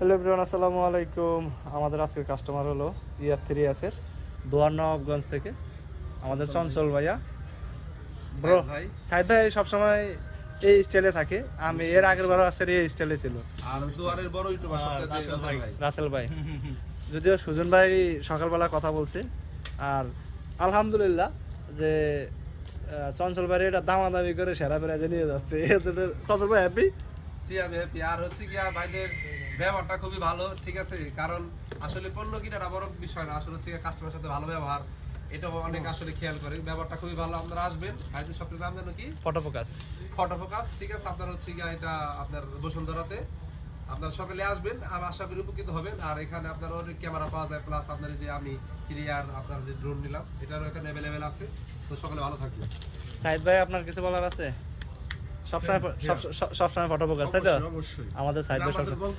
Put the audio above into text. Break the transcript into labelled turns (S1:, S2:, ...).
S1: Hello everyone, আসসালামু আলাইকুম। আমাদের আজকের কাস্টমার হলো ইয়ার 3S এর দোয়ার নবাবগঞ্জ থেকে আমাদের চঞ্চল ভাইয়া। ব্রো
S2: ভাই
S1: সাইদ ভাই সবসময় এই স্টাইলে থাকে, আমি এর আগের বারও আসলে এই স্টাইলে ছিল।
S2: আর দুয়ারের বড় ইউটিউবার সবচেয়ে ভাই
S1: রাসেল ভাই, যদিও সুজন ভাই সকালবেলা কথা বলছে, আর আলহামদুলিল্লাহ যে চঞ্চল ভাই এটা দামাদামি করে সেরা প্রাইজে নিয়ে যাচ্ছে। চঞ্চল ভাই হ্যাপি।
S2: জি আমি হ্যাপি। আর হচ্ছে কি ভাইদের ব্যবহারটা খুবই ভালো, ঠিক আছে। কারণ আসলে পণ্য কিনাটা বড় বিষয় না, আসলে হচ্ছে কাস্টমারের সাথে ভালো ব্যবহার, এটা অনেক আসলে খেয়াল করে। ব্যবহারটা খুবই ভালো। আপনারা আসবেন, ভাইদের শপের নাম জানো কি?
S1: Photo focus.
S2: ফটো ফোকাস, ঠিক আছে। আপনার হচ্ছে কি এটা আপনার বসুন্ধরাতে আপনার সকালে আসবেন, আর আশা করি উপকৃত হবেন। আর এখানে আপনার অনেক ক্যামেরা পাওয়া যায়, প্লাস আপনার যে আমি ক্লিয়ার আপনার যে ড্রোন নিলাম এটারও এখানে অ্যাভেলেবেল আছে। তো সকালে ভালো থাকবেন।
S1: সাইদ ভাই, আপনার কিছু বলার আছে? সবসময় সবসময় ফটো ফোকাস, তাই তো?
S3: অবশ্যই
S1: আমাদের সাইদ ভাই
S3: আমাদের
S1: সবসময়
S3: বলতে